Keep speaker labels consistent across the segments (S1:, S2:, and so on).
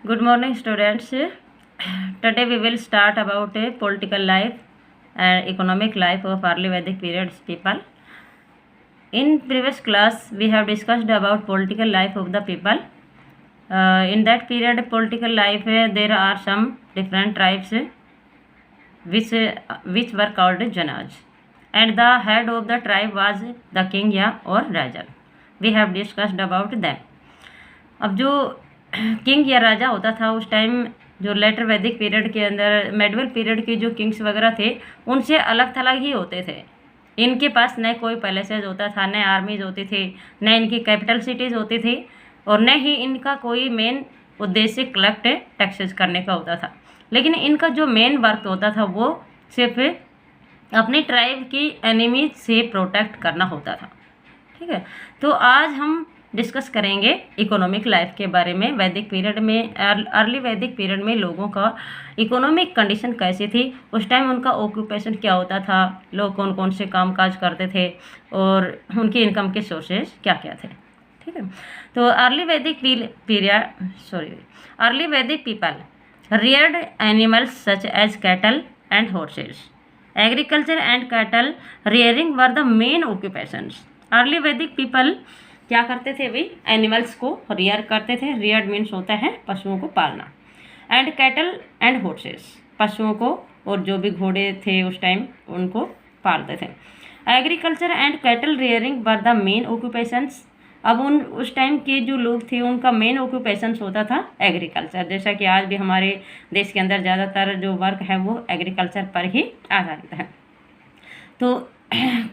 S1: Good morning, students. Today we will start about a political life and economic life of early Vedic periods people. In previous class, we have discussed about political life of the people. In that period, political life, there are some different tribes which were called Janaj, and the head of the tribe was the king या और राजा. We have discussed about them. अब जो king या राजा होता था उस time, जो letter Vedic period के अंदर मेडिवल पीरियड के जो किंग्स वगैरह थे उनसे अलग थलग ही होते थे. इनके पास न कोई पैलेसेज होता था, न आर्मीज होती थी, न इनकी कैपिटल सिटीज़ होती थी, और न ही इनका कोई मेन उद्देश्य कलेक्ट टैक्सेस करने का होता था. लेकिन इनका जो मेन वर्क होता था वो सिर्फ अपनी ट्राइब की एनिमी से प्रोटेक्ट करना होता था. ठीक है, तो आज हम डिस्कस करेंगे इकोनॉमिक लाइफ के बारे में. वैदिक पीरियड में, अर्ली वैदिक पीरियड में लोगों का इकोनॉमिक कंडीशन कैसी थी, उस टाइम उनका ऑक्यूपेशन क्या होता था, लोग कौन कौन से काम काज करते थे और उनकी इनकम के सोर्सेज क्या क्या थे. ठीक है, तो अर्ली वैदिक people reared animals such as cattle and horses. Agriculture and cattle rearing were the main occupations. Early Vedic people क्या करते थे भाई, एनिमल्स को रियर करते थे. रियर्ड मीन्स होता है पशुओं को पालना. एंड कैटल एंड हॉर्सेस, पशुओं को और जो भी घोड़े थे उस टाइम उनको पालते थे. Agriculture and cattle rearing were the main occupations. अब उस टाइम के जो लोग थे उनका मेन ऑक्यूपेशंस होता था एग्रीकल्चर. जैसा कि आज भी हमारे देश के अंदर ज़्यादातर जो वर्क है वो एग्रीकल्चर पर ही आधारित है. तो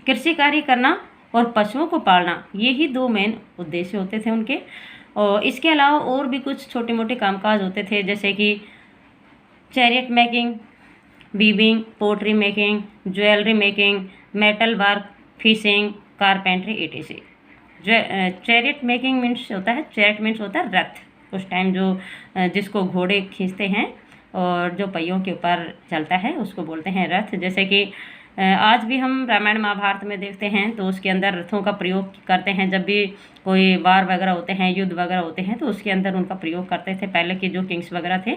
S1: कृषि कार्य करना और पशुओं को पालना, ये ही दो मेन उद्देश्य होते थे उनके. और इसके अलावा और भी कुछ छोटे मोटे कामकाज होते थे, जैसे कि chariot making, weaving, pottery making, jewellery making, metal work, fishing, carpentry etc. Chariot making means होता है, चैरियट मीन्स होता है रथ. उस टाइम जो जिसको घोड़े खींचते हैं और जो पहियों के ऊपर चलता है उसको बोलते हैं रथ. जैसे कि आज भी हम रामायण महाभारत में देखते हैं तो उसके अंदर रथों का प्रयोग करते हैं. जब भी कोई वार वगैरह होते हैं, युद्ध वगैरह होते हैं, तो उसके अंदर उनका प्रयोग करते थे पहले के जो किंग्स वगैरह थे.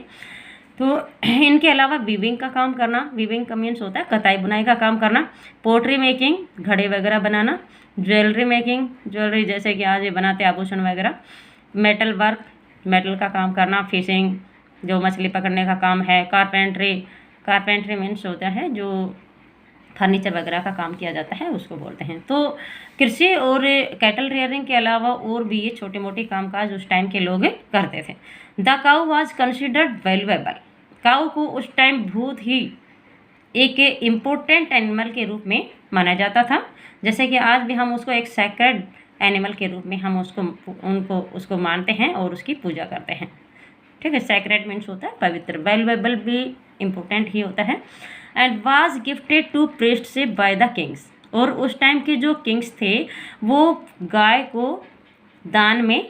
S1: तो इनके अलावा वीविंग का काम करना, वीविंग का मीन्स होता है कताई बुनाई का काम करना. पोट्री मेकिंग, घड़े वगैरह बनाना. ज्वेलरी मेकिंग, ज्वेलरी जैसे कि आज ये बनाते हैं आभूषण वगैरह. मेटल वर्क, मेटल का काम करना. फिशिंग, जो मछली पकड़ने का काम है. कारपेंट्री, कारपेंट्री मीन्स होता है जो फर्नीचर वगैरह का काम किया जाता है उसको बोलते हैं. तो कृषि और कैटल रेयरिंग के अलावा और भी ये छोटे मोटे कामकाज उस टाइम के लोग करते थे. The cow was considered valuable. Cow को उस टाइम बहुत ही एक इम्पोर्टेंट एनिमल के रूप में माना जाता था. जैसे कि आज भी हम उसको एक सैक्रेड एनिमल के रूप में हम उसको मानते हैं और उसकी पूजा करते हैं. ठीक है, सैक्रेड मीन्स होता है पवित्र, वैल्यूएबल भी इम्पोर्टेंट ही होता है. And was gifted to priest से बाय द किंग्स. और उस टाइम के जो किंग्स थे वो गाय को दान में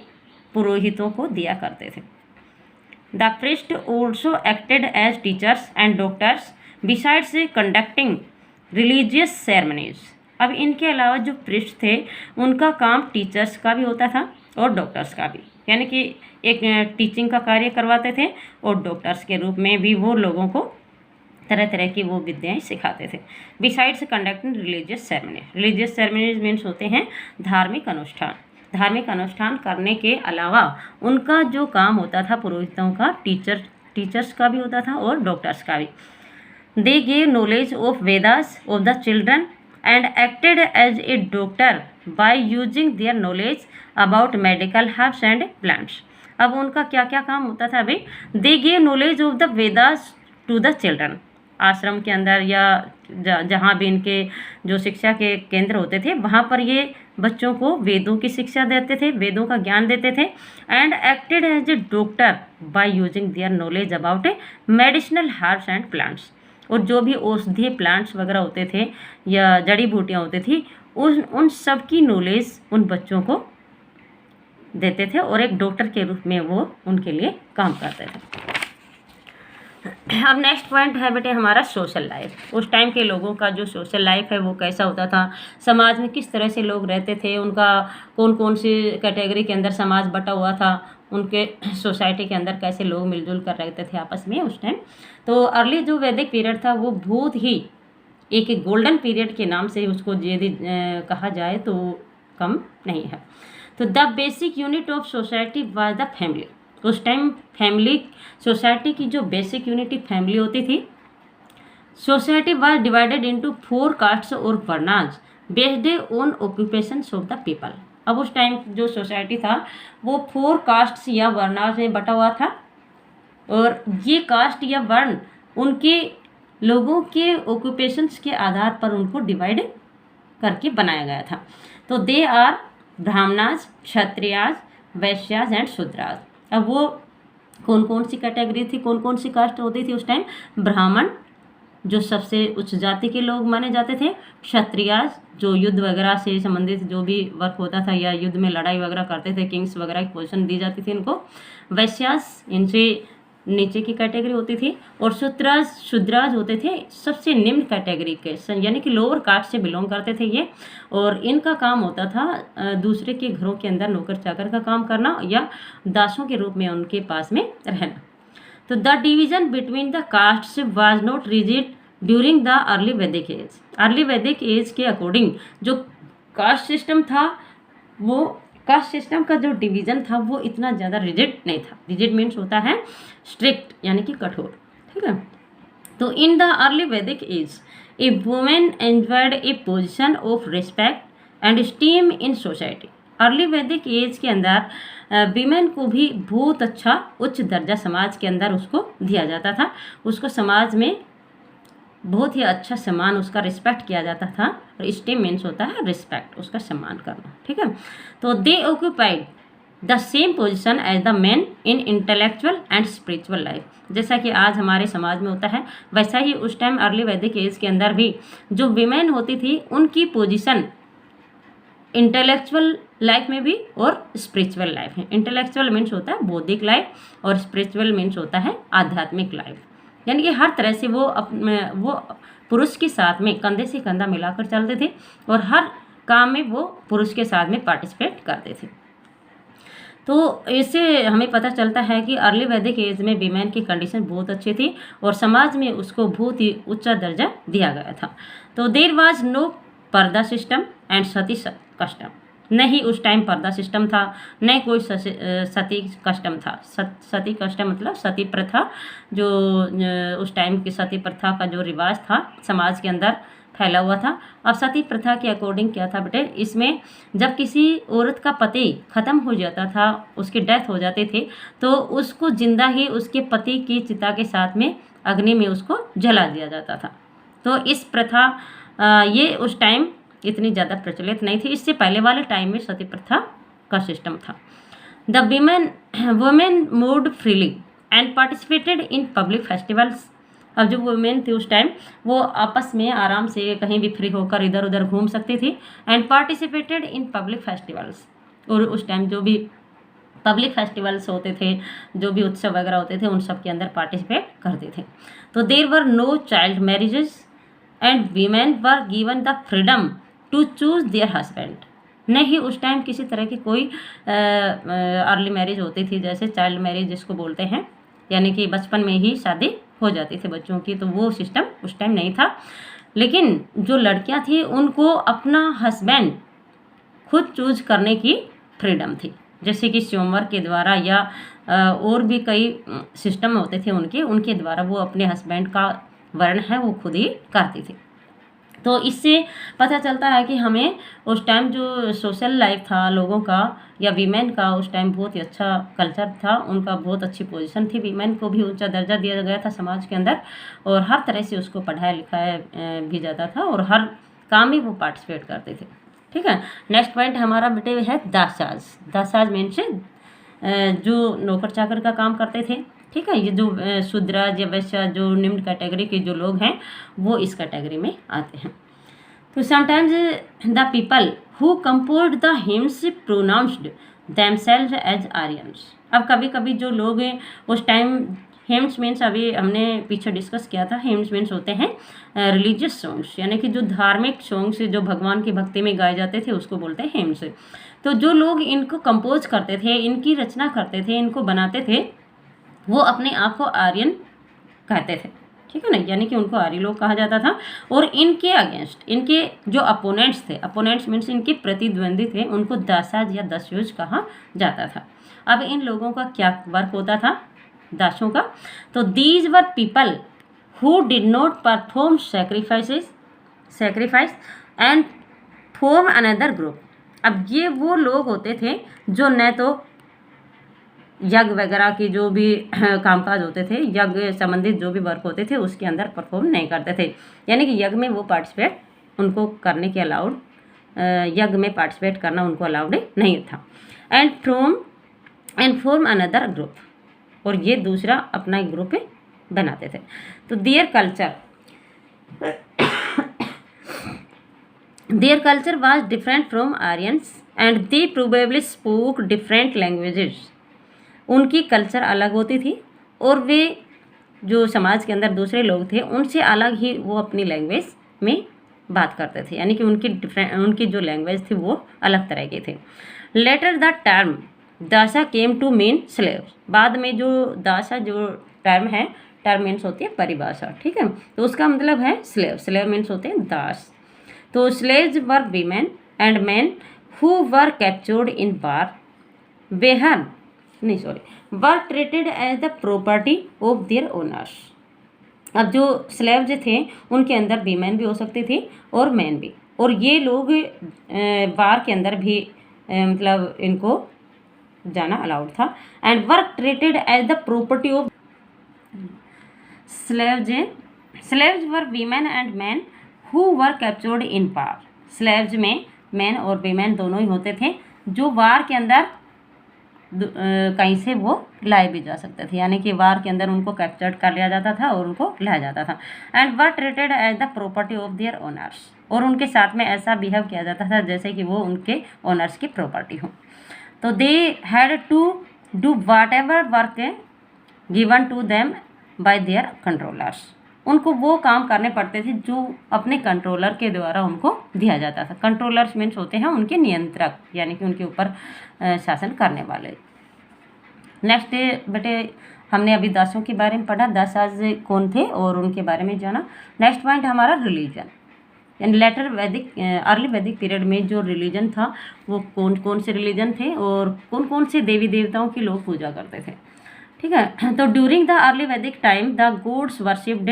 S1: पुरोहितों को दिया करते थे. The priest also acted as teachers and doctors besides conducting religious ceremonies. अब इनके अलावा जो प्रीस्ट थे उनका काम टीचर्स का भी होता था और डॉक्टर्स का भी, यानी कि एक टीचिंग का कार्य करवाते थे और डॉक्टर्स के रूप में भी वो लोगों को तरह तरह की वो विद्याएं सिखाते थे. Besides conducting religious ceremony. Religious ceremonies means होते हैं धार्मिक अनुष्ठान. धार्मिक अनुष्ठान करने के अलावा उनका जो काम होता था पुरोहितों का, टीचर्स का भी होता था और डॉक्टर्स का भी. They gave knowledge of Vedas of the children and acted as a doctor by using their knowledge about medical herbs and plants. अब उनका क्या क्या काम होता था भाई, they gave knowledge of the Vedas to the children. आश्रम के अंदर या जहाँ भी इनके जो शिक्षा के केंद्र होते थे वहाँ पर ये बच्चों को वेदों की शिक्षा देते थे, वेदों का ज्ञान देते थे. And acted as a doctor by using their knowledge about medicinal herbs and plants. और जो भी औषधीय प्लांट्स वगैरह होते थे या जड़ी बूटियाँ होती थी उन सब की नॉलेज उन बच्चों को देते थे और एक डॉक्टर के रूप में वो उनके लिए काम करते थे. अब नेक्स्ट पॉइंट है बेटे हमारा सोशल लाइफ. उस टाइम के लोगों का जो सोशल लाइफ है वो कैसा होता था, समाज में किस तरह से लोग रहते थे, उनका कौन कौन सी कैटेगरी के अंदर समाज बटा हुआ था उनके सोसाइटी के अंदर कैसे लोग मिलजुल कर रहते थे आपस में उस टाइम। तो अर्ली जो वैदिक पीरियड था वो बहुत ही एक गोल्डन पीरियड के नाम से उसको यदि कहा जाए तो कम नहीं है। तो the basic unit of society was the family. उस टाइम फैमिली, सोसाइटी की जो बेसिक यूनिटी फैमिली होती थी। Society was divided into 4 castes और varnas based on occupations of the people. अब उस टाइम जो सोसाइटी था वो 4 कास्ट्स या वर्णास में बटा हुआ था, और ये कास्ट या वर्ण उनके लोगों के ऑक्यूपेशंस के आधार पर उनको डिवाइड करके बनाया गया था। तो they are Brahmanas, Kshatriyas, Vaishyas and Shudras. अब वो कौन कौन सी कैटेगरी थी, कौन कौन सी कास्ट होती थी उस टाइम? ब्राह्मण जो सबसे उच्च जाति के लोग माने जाते थे, क्षत्रियास जो युद्ध वगैरह से संबंधित जो भी वर्क होता था या युद्ध में लड़ाई वगैरह करते थे, किंग्स वगैरह की पोजीशन दी जाती थी इनको। वैश्यास इनसे नीचे की कैटेगरी होती थी, और शूद्रास होते थे सबसे निम्न कैटेगरी के, यानी कि लोअर कास्ट से बिलोंग करते थे ये। और इनका काम होता था दूसरे के घरों के अंदर नौकर चाकर का काम करना या दासों के रूप में उनके पास में रहना। तो the division between the castes was not rigid during the early Vedic as. Early Vedic age के अकॉर्डिंग जो कास्ट सिस्टम था, वो कास्ट सिस्टम का जो डिवीजन था वो इतना ज़्यादा रिजिड नहीं था। रिजिड मीन्स होता है स्ट्रिक्ट, यानी कि कठोर, ठीक है। तो in the early Vedic age a women enjoyed a position of respect and esteem in society. Early Vedic age के अंदर वीमेन को भी बहुत अच्छा उच्च दर्जा समाज के अंदर उसको दिया जाता था। उसको समाज में बहुत ही अच्छा सम्मान, उसका रिस्पेक्ट किया जाता था। स्टीम मीन्स होता है रिस्पेक्ट, उसका सम्मान करना, ठीक है। तो they occupied the same position as the man in intellectual and spiritual life. जैसा कि आज हमारे समाज में होता है, वैसा ही उस टाइम अर्ली वैदिक एज के अंदर भी जो वीमेन होती थी उनकी पोजीशन इंटेलेक्चुअल लाइफ में भी और स्पिरिचुअल लाइफ में। इंटेलेक्चुअल मीन्स होता है बौद्धिक लाइफ, और स्पिरिचुअल मीन्स होता है आध्यात्मिक लाइफ। यानी कि हर तरह से वो पुरुष के साथ में कंधे से कंधा मिलाकर चलते थे, और हर काम में वो पुरुष के साथ में पार्टिसिपेट करते थे। तो इससे हमें पता चलता है कि अर्ली वैदिक एज में वीमेन की कंडीशन बहुत अच्छी थी, और समाज में उसको बहुत ही ऊंचा दर्जा दिया गया था। तो देयर वाज नो पर्दा सिस्टम एंड सती कस्टम। न ही उस टाइम पर्दा सिस्टम था, न कोई सती कस्टम था। सती कस्टम मतलब सती प्रथा, जो उस टाइम की सती प्रथा का जो रिवाज था समाज के अंदर फैला हुआ था। अब सती प्रथा के अकॉर्डिंग क्या था बेटे, इसमें जब किसी औरत का पति ख़त्म हो जाता था, उसकी डेथ हो जाती थी, तो उसको जिंदा ही उसके पति की चिता के साथ में अग्नि में उसको जला दिया जाता था। तो इस प्रथा ये उस टाइम इतनी ज़्यादा प्रचलित नहीं थी। इससे पहले वाले टाइम में सती प्रथा का सिस्टम था। The women moved freely and participated in public festivals. अब जो वुमेन थी उस टाइम वो आपस में आराम से कहीं भी फ्री होकर इधर उधर घूम सकती थी। And participated in public festivals, और उस टाइम जो भी पब्लिक फेस्टिवल्स होते थे, जो भी उत्सव वगैरह होते थे, उन सब के अंदर पार्टिसिपेट करते थे। तो there were no child marriages and women were given the freedom to choose their husband. नहीं उस टाइम किसी तरह की कोई अर्ली मैरिज होती थी, जैसे चाइल्ड मैरिज जिसको बोलते हैं, यानी कि बचपन में ही शादी हो जाती थी बच्चों की, तो वो सिस्टम उस टाइम नहीं था। लेकिन जो लड़कियां थी उनको अपना हस्बैंड खुद चूज करने की फ्रीडम थी, जैसे कि स्वयंवर के द्वारा या और भी कई सिस्टम होते थे उनके द्वारा वो अपने हस्बैंड का वर्ण है वो खुद ही करती थी। तो इससे पता चलता है कि हमें उस टाइम जो सोशल लाइफ था लोगों का या वीमेन का, उस टाइम बहुत ही अच्छा कल्चर था, उनका बहुत अच्छी पोजीशन थी। वीमेन को भी ऊंचा दर्जा दिया गया था समाज के अंदर, और हर तरह से उसको पढ़ाया लिखाया भी जाता था, और हर काम में वो पार्टिसिपेट करते थे। ठीक है, नेक्स्ट पॉइंट हमारा बेटे है दासाज। दासाज मीन से जो नौकर चाकर का काम करते थे। ठीक है, ये जो शूद्राज या वैश्य जो निम्न कैटेगरी के जो लोग हैं वो इस कैटेगरी में आते हैं। तो sometimes the people who composed the hymns pronounced themselves as Aryans. अब कभी कभी जो लोग हैं उस टाइम हिम्स मीन्स अभी हमने पीछे डिस्कस किया था, हिम्स मीन्स होते हैं रिलीजियस सॉन्ग्स, यानी कि जो धार्मिक सॉन्ग्स जो भगवान की भक्ति में गाए जाते थे उसको बोलते हैं हिम्स। तो जो लोग इनको कंपोज करते थे, इनकी रचना करते थे, इनको बनाते थे, वो अपने आप को आर्यन कहते थे, ठीक है ना, यानी कि उनको आर्य लोग कहा जाता था। और इनके अगेंस्ट इनके जो अपोनेंट्स थे, अपोनेंट्स मीन्स इनके प्रतिद्वंदी थे, उनको दासाज या दस्युज कहा जाता था। अब इन लोगों का क्या वर्क होता था, दासों का? तो these were people who did not perform sacrifice and form another group. अब ये वो लोग होते थे जो न तो यज्ञ वगैरह की जो भी कामकाज होते थे, यज्ञ संबंधित जो भी वर्क होते थे उसके अंदर परफॉर्म नहीं करते थे, यानी कि यज्ञ में वो पार्टिसिपेट उनको करने के अलाउड, यज्ञ में पार्टिसिपेट करना उनको अलाउड नहीं था। एंड फॉर्म अनदर ग्रुप, और ये दूसरा अपना एक ग्रुप बनाते थे। तो their culture was different from Aryans and they probably spoke different languages. उनकी कल्चर अलग होती थी और वे जो समाज के अंदर दूसरे लोग थे उनसे अलग ही वो अपनी लैंग्वेज में बात करते थे, यानी कि उनकी जो लैंग्वेज थी वो अलग तरह की थी। लेटर द टर्म दासा केम टू मीन स्लेव्स। बाद में जो दासा जो टर्म है, टर्म मीन्स होती है परिभाषा, ठीक है, तो उसका मतलब है स्लेव। स्लेव मीन्स होते हैं दास। तो slaves were women and man who were captured in war were treated as the property of their owners. अब जो स्लेव जो थे उनके अंदर वीमेन भी हो सकती थी और मैन भी, और ये लोग वार के अंदर भी मतलब इनको जाना अलाउड था। And work treated as the property of slaves were women and man who were captured in war. Slaves में मैन और वीमेन दोनों ही होते थे जो वार के अंदर कहीं से वो लाए भी जा सकते थे, यानी कि वार के अंदर उनको कैप्चर्ड कर लिया जाता था और उनको लाया जाता था। And were treated as the property of their owners, और उनके साथ में ऐसा बिहेव किया जाता था जैसे कि वो उनके ओनर्स की प्रॉपर्टी हो। तो they had to do whatever work given to them by their controllers. उनको वो काम करने पड़ते थे जो अपने कंट्रोलर के द्वारा उनको दिया जाता था। कंट्रोलर्स मीन्स होते हैं उनके नियंत्रक, यानी कि उनके ऊपर शासन करने वाले। नेक्स्ट बेटे हमने अभी दासों के बारे में पढ़ा, दासाज कौन थे और उनके बारे में जाना। नेक्स्ट पॉइंट हमारा रिलीजन, यानी लेटर वैदिक अर्ली वैदिक पीरियड में जो रिलीजन था वो कौन कौन से रिलीजन थे और कौन कौन से देवी देवताओं की लोग पूजा करते थे, ठीक है। तो during the early Vedic time the gods worshipped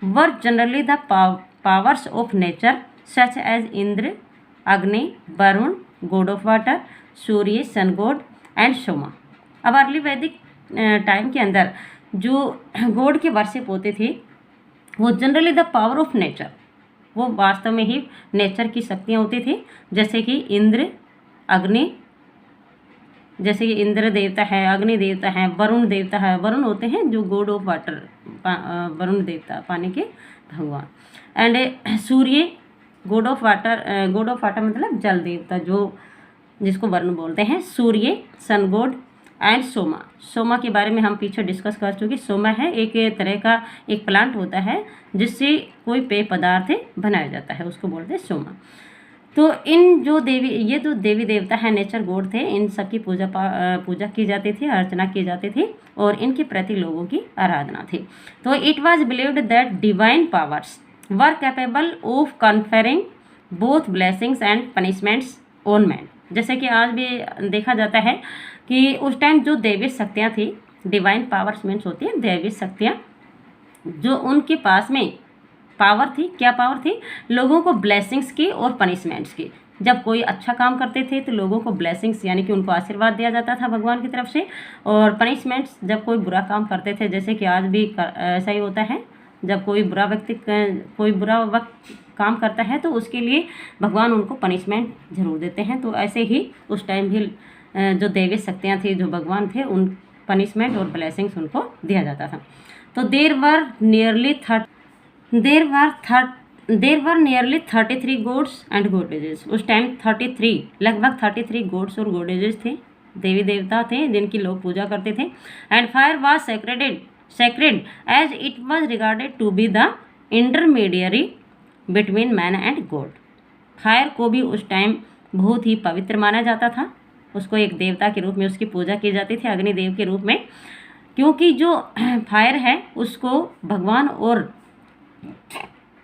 S1: were generally the powers of nature such as Indra, Agni, Varuna, god of water, Surya, sun god and Soma. अब अर्ली वैदिक टाइम के अंदर जो गॉड के वर्शिप होते थे वो generally the power of nature, वो वास्तव में ही नेचर की शक्तियाँ होती थी, जैसे कि इंद्र, अग्नि, जैसे कि इंद्र देवता है, अग्नि देवता है, वरुण देवता है। वरुण होते हैं जो गॉड ऑफ वाटर, वरुण देवता पानी के भगवान। And Surya God of water मतलब जल देवता, जो जिसको वरुण बोलते हैं, सूर्य, सन गॉड एंड सोमा के बारे में हम पीछे डिस्कस कर चुके। सोमा है एक तरह का एक प्लांट होता है जिससे कोई पेय पदार्थ बनाया जाता है, उसको बोलते हैं सोमा। तो इन जो ये जो देवी देवता है नेचर गॉड थे, इन सब की पूजा की जाती थी, अर्चना की जाती थी और इनके प्रति लोगों की आराधना थी। तो it was believed that divine powers were capable of conferring both blessings and punishments on man. जैसे कि आज भी देखा जाता है कि उस टाइम जो दैवी शक्तियाँ थी, डिवाइन पावर्स मीन्स होती है दैवी शक्तियाँ, जो उनके पास में पावर थी, क्या पावर थी, लोगों को ब्लेसिंग्स की और पनिशमेंट्स की। जब कोई अच्छा काम करते थे तो लोगों को ब्लेसिंग्स यानी कि उनको आशीर्वाद दिया जाता था भगवान की तरफ से, और पनिशमेंट्स जब कोई बुरा काम करते थे, जैसे कि आज भी ऐसा ही होता है, जब कोई बुरा वक्त काम करता है तो उसके लिए भगवान उनको पनिशमेंट जरूर देते हैं। तो ऐसे ही उस टाइम भी जो दैवी शक्तियाँ थी, जो भगवान थे, उन पनिशमेंट और ब्लेसिंग्स उनको दिया जाता था। तो देर वर नियरली 33 गॉड्स एंड गॉडेजेस। उस टाइम लगभग 33 गॉड्स और गॉडेजेस थे, देवी देवता थे जिनकी लोग पूजा करते थे। And fire was sacred as it was regarded to be the intermediary between man and God. Fire को भी उस टाइम बहुत ही पवित्र माना जाता था, उसको एक देवता के रूप में उसकी पूजा की जाती थी, अग्निदेव के रूप में, क्योंकि जो फायर है उसको भगवान और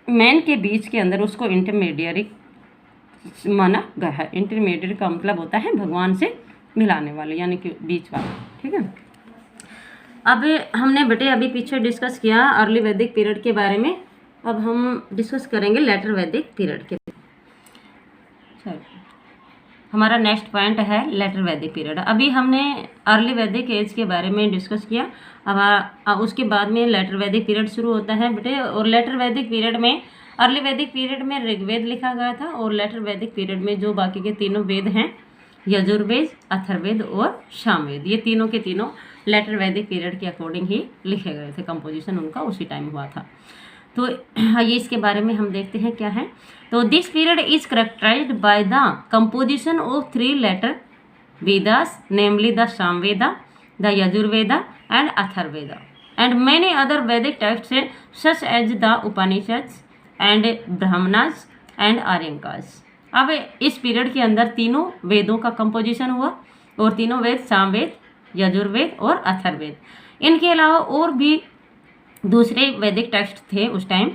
S1: मैन के बीच के अंदर उसको इंटरमीडियरी माना गया है। इंटरमीडियरी का मतलब होता है भगवान से मिलाने वाले, यानी कि बीच वाला। ठीक है, अब हमने बेटे अभी पीछे डिस्कस किया अर्ली वैदिक पीरियड के बारे में, अब हम डिस्कस करेंगे लेटर वैदिक पीरियड के। चलो, हमारा नेक्स्ट पॉइंट है लेटर वैदिक पीरियड। अभी हमने अर्ली वैदिक एज के बारे में डिस्कस किया, अब उसके बाद में लेटर वैदिक पीरियड शुरू होता है बेटे। और लेटर वैदिक पीरियड में, अर्ली वैदिक पीरियड में ऋग्वेद लिखा गया था, और लेटर वैदिक पीरियड में जो बाकी के तीनों वेद हैं, यजुर्वेद, अथर्ववेद और सामवेद, ये तीनों के तीनों लेटर वैदिक पीरियड के अकॉर्डिंग ही लिखे गए थे, कंपोजिशन उनका उसी टाइम हुआ था। तो ये इसके बारे में हम देखते हैं क्या है। तो this period is characterised by the composition of 3 later Vedas, namely the Samaveda, the Yajurveda and Atharvaveda, and many other Vedic texts such as the Upanishads and Brahmanas and Aranyakas. अब इस पीरियड के अंदर तीनों वेदों का कंपोजिशन हुआ, और तीनों वेद सामवेद, यजुर्वेद और अथर्ववेद। इनके अलावा और भी दूसरे वैदिक टेक्स्ट थे उस टाइम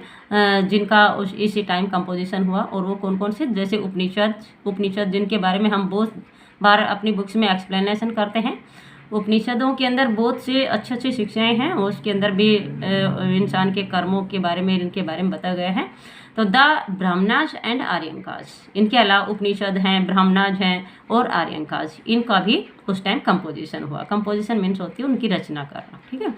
S1: जिनका इसी टाइम कंपोजिशन हुआ, और वो कौन कौन से, जैसे उपनिषद जिनके बारे में हम बहुत बार अपनी बुक्स में एक्सप्लेनेशन करते हैं। उपनिषदों के अंदर बहुत से अच्छी अच्छी शिक्षाएं हैं, और उसके अंदर भी इंसान के कर्मों के बारे में, इनके बारे में बताया गया है। तो द ब्राह्मणास एंड आर्यंकास, इनके अलावा उपनिषद हैं, ब्राह्मणास हैं और आर्यंकास, इनका भी उस टाइम कंपोजिशन हुआ। कंपोजिशन मीन्स होती है उनकी रचना करना। ठीक है,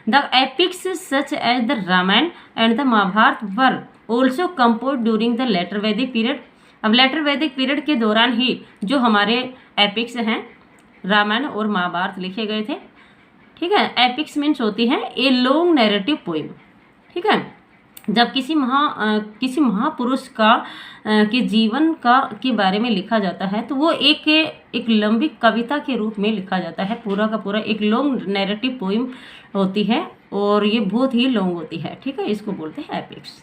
S1: the epics such as the Ramayan and the Mahabharat were also compose during the later Vedic period. अब लेटर वैदिक पीरियड के दौरान ही जो हमारे एपिक्स हैं, रामायण और महाभारत लिखे गए थे। ठीक है, एपिक्स मीन्स होती है ए लॉन्ग नैरेटिव पोइम। ठीक है, जब किसी महापुरुष का के जीवन का के बारे में लिखा जाता है, तो वो एक लंबी कविता के रूप में लिखा जाता है, पूरा का पूरा एक लॉन्ग नैरेटिव पोइम होती है, और ये बहुत ही लॉन्ग होती है। ठीक है, इसको बोलते हैं एपिक्स।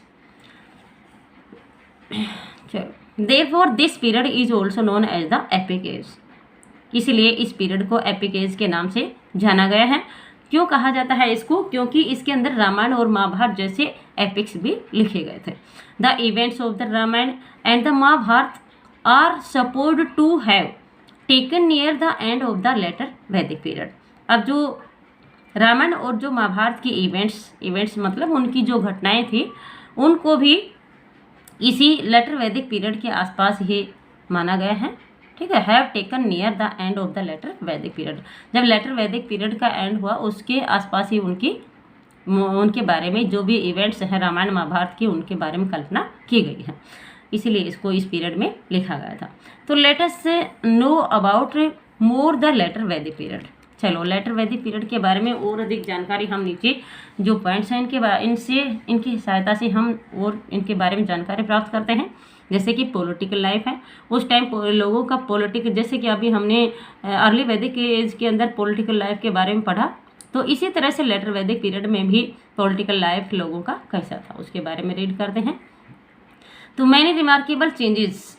S1: चलो, therefore this period is also known as the epic age, इसलिए इस पीरियड को एपिक एज के नाम से जाना गया है। क्यों कहा जाता है इसको? क्योंकि इसके अंदर रामायण और महाभारत जैसे एपिक्स भी लिखे गए थे। The events of the Ramayan and the Mahabharata are supposed to have taken near the end of the later Vedic period. अब जो रामायण और जो महाभारत की इवेंट्स मतलब उनकी जो घटनाएं थी, उनको भी इसी लेटर वैदिक पीरियड के आसपास ही माना गया है। ठीक है, have taken near the end of the later Vedic period, जब लेटर वैदिक पीरियड का एंड हुआ उसके आसपास ही उनके बारे में जो भी इवेंट्स हैं रामायण महाभारत की, उनके बारे में कल्पना की गई है, इसीलिए इसको इस पीरियड में लिखा गया था। तो let us know about more the later Vedic period. चलो, लेटर वैदिक पीरियड के बारे में और अधिक जानकारी हम नीचे जो पॉइंट्स हैं इनकी सहायता से हम और इनके बारे में जानकारी प्राप्त करते हैं। जैसे कि पॉलिटिकल लाइफ है, उस टाइम लोगों का जैसे कि अभी हमने अर्ली वैदिक एज के अंदर पॉलिटिकल लाइफ के बारे में पढ़ा, तो इसी तरह से लेटर वैदिक पीरियड में भी पॉलिटिकल लाइफ लोगों का कैसा था उसके बारे में रीड करते हैं। तो many remarkable changes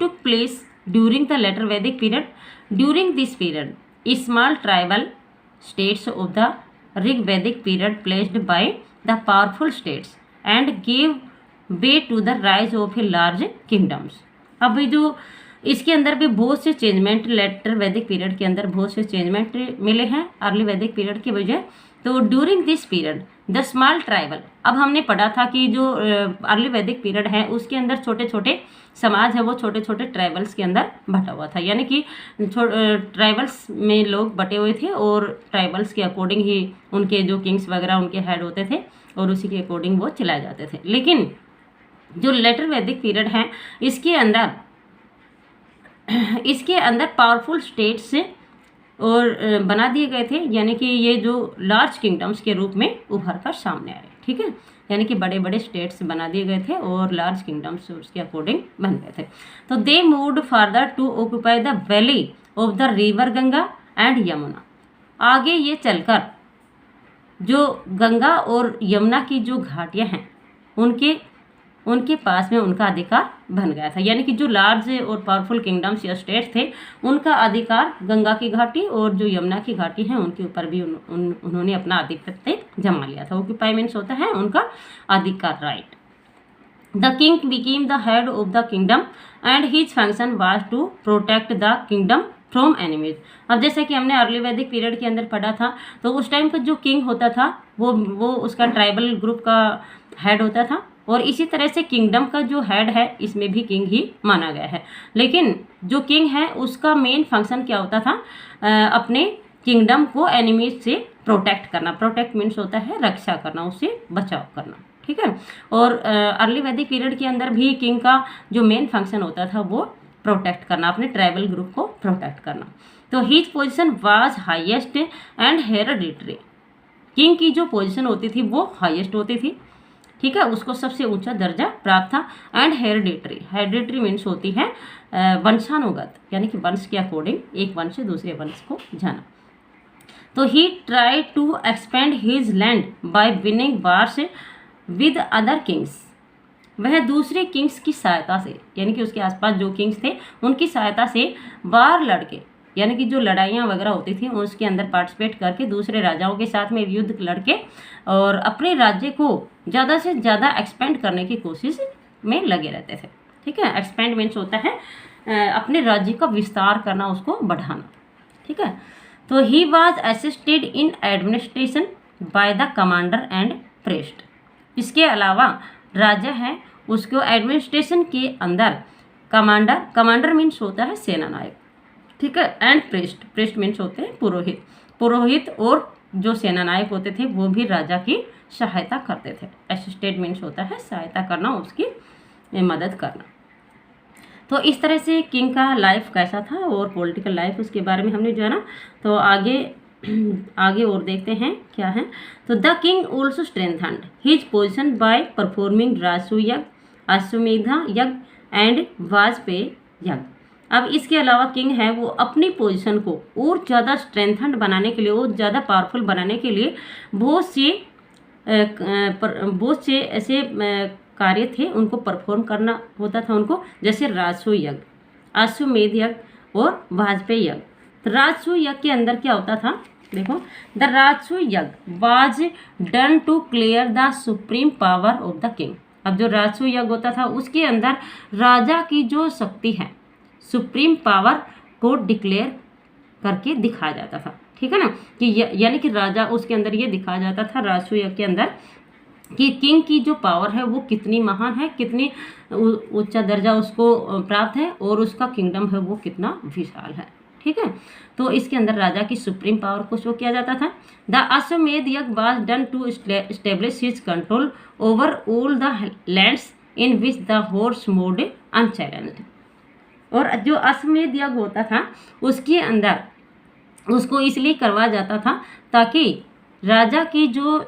S1: took place during the later Vedic period. During this period small tribal states of the Rig Vedic period placed by the powerful states and give way to the rise of a large kingdoms. अब जो इसके अंदर भी बहुत से changement letter Vedic period के अंदर बहुत से चेंजमेंट मिले हैं अर्ली वैदिक पीरियड के वजह। तो during this period the small tribal, अब हमने पढ़ा था कि जो अर्ली वैदिक पीरियड है उसके अंदर छोटे छोटे समाज है वो छोटे छोटे ट्राइबल्स के अंदर बटा हुआ था, यानी कि ट्राइबल्स में लोग बटे हुए थे और ट्राइबल्स के अकॉर्डिंग ही उनके जो किंग्स वगैरह उनके हेड होते थे और उसी के अकॉर्डिंग वो चलाए जाते थे। लेकिन जो लेटर वैदिक पीरियड है इसके अंदर पावरफुल स्टेट्स और बना दिए गए थे, यानी कि ये जो लार्ज किंगडम्स के रूप में उभर कर सामने आए। ठीक है, यानी कि बड़े बड़े स्टेट्स बना दिए गए थे और लार्ज किंगडम्स उसके अकॉर्डिंग बन गए थे। तो they moved further to occupy the valley of the river Ganga and Yamuna. आगे ये चलकर जो गंगा और यमुना की जो घाटियाँ हैं उनके पास में उनका अधिकार बन गया था। यानी कि जो लार्ज और पावरफुल किंगडम्स या स्टेट्स थे उनका अधिकार गंगा की घाटी और जो यमुना की घाटी है उनके ऊपर भी उन्होंने अपना आधिपत्य जमा लिया था। ऑक्यूपाई मीन्स होता है उनका अधिकार, right. The king became the head of the kingdom and his function was to protect the kingdom from enemies. अब जैसे कि हमने अर्ली वैदिक पीरियड के अंदर पढ़ा था, तो उस टाइम का जो किंग होता था वो उसका ट्राइबल ग्रुप का हेड होता था, और इसी तरह से किंगडम का जो हेड है इसमें भी किंग ही माना गया है। लेकिन जो किंग है उसका मेन फंक्शन क्या होता था, अपने किंगडम को एनिमीज से प्रोटेक्ट करना। प्रोटेक्ट मीन्स होता है रक्षा करना, उससे बचाव करना, ठीक है। और अर्ली वैदिक पीरियड के अंदर भी किंग का जो मेन फंक्शन होता था वो प्रोटेक्ट करना, अपने ट्राइबल ग्रुप को प्रोटेक्ट करना। तो his position was highest and hereditary. King की जो पोजीशन होती थी वो हाईएस्ट होती थी, ठीक है, उसको सबसे ऊंचा दर्जा प्राप्त था। एंड हेरिडिटरी, हेरिडिटरी मीन्स होती है वंशानुगत, यानी कि वंश के अकॉर्डिंग एक वंश से दूसरे वंश को जाना। तो he try to expand his land by winning wars with other kings. वह दूसरे किंग्स की सहायता से, यानी कि उसके आसपास जो किंग्स थे उनकी सहायता से वार लड़के, यानी कि जो लड़ाइयाँ वगैरह होती थी उसके अंदर पार्टिसिपेट करके दूसरे राजाओं के साथ में युद्ध लड़के और अपने राज्य को ज़्यादा से ज़्यादा एक्सपेंड करने की कोशिश में लगे रहते थे, ठीक है। एक्सपेंड मीन्स होता है अपने राज्य का विस्तार करना, उसको बढ़ाना, ठीक है। तो he was assisted in administration by the commander and priest. इसके अलावा राजा है उसको एडमिनिस्ट्रेशन के अंदर कमांडर मीन्स होता है सेनानायक, ठीक है, एंड प्रेस्ट मीन्स होते हैं पुरोहित और जो सेनानायक होते थे वो भी राजा की सहायता करते थे। असिस्टेड मीन्स होता है सहायता करना, उसकी मदद करना। तो इस तरह से किंग का लाइफ कैसा था और पॉलिटिकल लाइफ उसके बारे में हमने जो है ना, तो आगे और देखते हैं क्या है। तो the king also strengthened his position by performing Rajasuya yagna, Ashvamedha यज्ञ एंड वाजपेयी यज्ञ। अब इसके अलावा किंग है वो अपनी पोजीशन को और ज़्यादा स्ट्रेंथन्ड बनाने के लिए, और ज़्यादा पावरफुल बनाने के लिए बहुत से ऐसे कार्य थे उनको परफॉर्म करना होता था उनको, जैसे राजसू यज्ञ, अश्वमेध यज्ञ और वाजपेयी यज्ञ। तो राजसू यज्ञ के अंदर क्या होता था, देखो, the Rajasuya yajna was done to clear the supreme power of the king. अब जो राजसू यज्ञ होता था उसके अंदर राजा की जो शक्ति है, सुप्रीम पावर को डिक्लेयर करके दिखाया जाता था, ठीक है ना, कि यानी कि राजा उसके अंदर ये दिखाया जाता था राजसू यज्ञ के अंदर कि किंग की जो पावर है वो कितनी महान है, कितनी ऊंचा दर्जा उसको प्राप्त है और उसका किंगडम है वो कितना विशाल है, ठीक है। तो इसके अंदर राजा की सुप्रीम पावर को शो किया जाता था। The Ashvamedh yajna was done to establish his control over all the lands in which the horse moved unchallenged. और जो अश्वमेध यज्ञ होता था उसके अंदर उसको इसलिए करवाया जाता था ताकि राजा की जो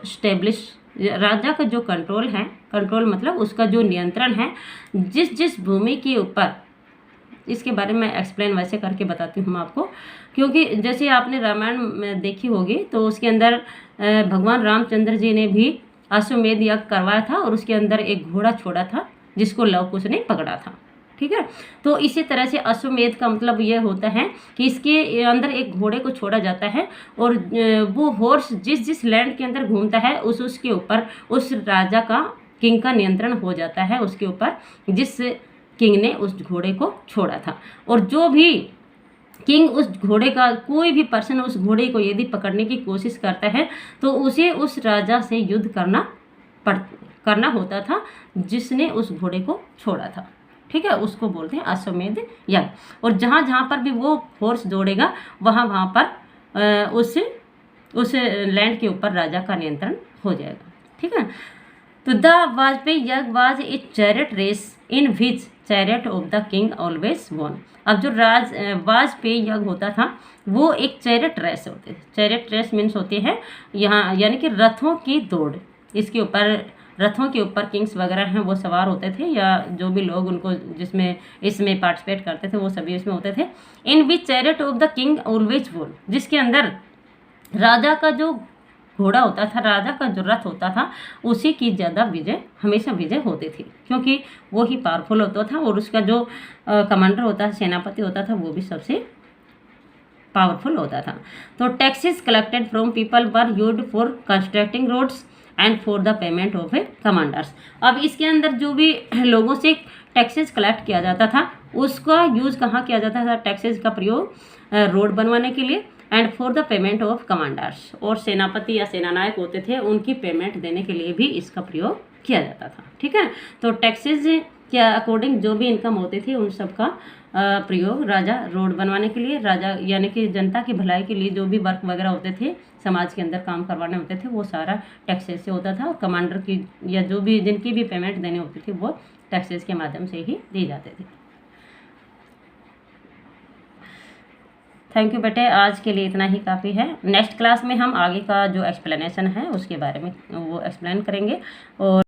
S1: राजा का जो कंट्रोल है, कंट्रोल मतलब उसका जो नियंत्रण है जिस भूमि के ऊपर, इसके बारे में एक्सप्लेन वैसे करके बताती हूँ आपको, क्योंकि जैसे आपने रामायण में देखी होगी तो उसके अंदर भगवान रामचंद्र जी ने भी अश्वमेध यज्ञ करवाया था और उसके अंदर एक घोड़ा छोड़ा था जिसको लव कुश ने पकड़ा था, ठीक है। तो इसी तरह से अश्वमेध का मतलब ये होता है कि इसके अंदर एक घोड़े को छोड़ा जाता है और वो हॉर्स जिस लैंड के अंदर घूमता है उसके ऊपर उस राजा का, किंग का नियंत्रण हो जाता है उसके ऊपर जिस किंग ने उस घोड़े को छोड़ा था। और जो भी किंग उस घोड़े का, कोई भी पर्सन उस घोड़े को यदि पकड़ने की कोशिश करता है तो उसे उस राजा से युद्ध करना होता था जिसने उस घोड़े को छोड़ा था, ठीक है, उसको बोलते हैं अश्वमेध यज्ञ। और जहाँ पर भी वो फोर्स दौड़ेगा वहाँ पर उस लैंड के ऊपर राजा का नियंत्रण हो जाएगा, ठीक है। तो the Vajpeyi yajna was a chariot race in which chariot of the king always won. अब जो वाजपेयी यज्ञ होता था वो एक चैरिट रेस होते थे। चैरिट रेस मीन्स होती है यहाँ, यानी कि रथों की दौड़। इसके ऊपर रथों के ऊपर किंग्स वगैरह हैं वो सवार होते थे, या जो भी लोग उनको जिसमें इसमें पार्टिसिपेट करते थे वो सभी इसमें होते थे। In which chariot of the king always won, जिसके अंदर राजा का जो घोड़ा होता था, राजा का जो रथ होता था, उसी की ज़्यादा हमेशा विजय होती थी, क्योंकि वो ही पावरफुल होता था और उसका जो कमांडर होता था, सेनापति होता था, वो भी सबसे पावरफुल होता था। तो taxes collected from people were used for constructing roads and for the payment of a commanders. अब इसके अंदर जो भी लोगों से टैक्सेस कलेक्ट किया जाता था, उसका यूज़ कहाँ किया जाता था? टैक्सेस का प्रयोग रोड बनवाने के लिए and for the payment of commanders, और सेनापति या सेनानायक होते थे, उनकी पेमेंट देने के लिए भी इसका प्रयोग किया जाता था। ठीक है, तो टैक्सेस के अकॉर्डिंग जो भी इनकम होती थी, उन सब का प्रयोग राजा रोड बनवाने के लिए, राजा यानी कि जनता की भलाई के लिए जो भी वर्क वगैरह होते थे, समाज के अंदर काम करवाने होते थे, वो सारा टैक्सेस से होता था। और कमांडर की या जो भी जिनकी भी पेमेंट देनी होती थी, वो टैक्सेस के माध्यम से ही दी जाती थी। थैंक यू बेटे, आज के लिए इतना ही काफ़ी है। नेक्स्ट क्लास में हम आगे का जो एक्सप्लेनेशन है उसके बारे में वो एक्सप्लेन करेंगे। और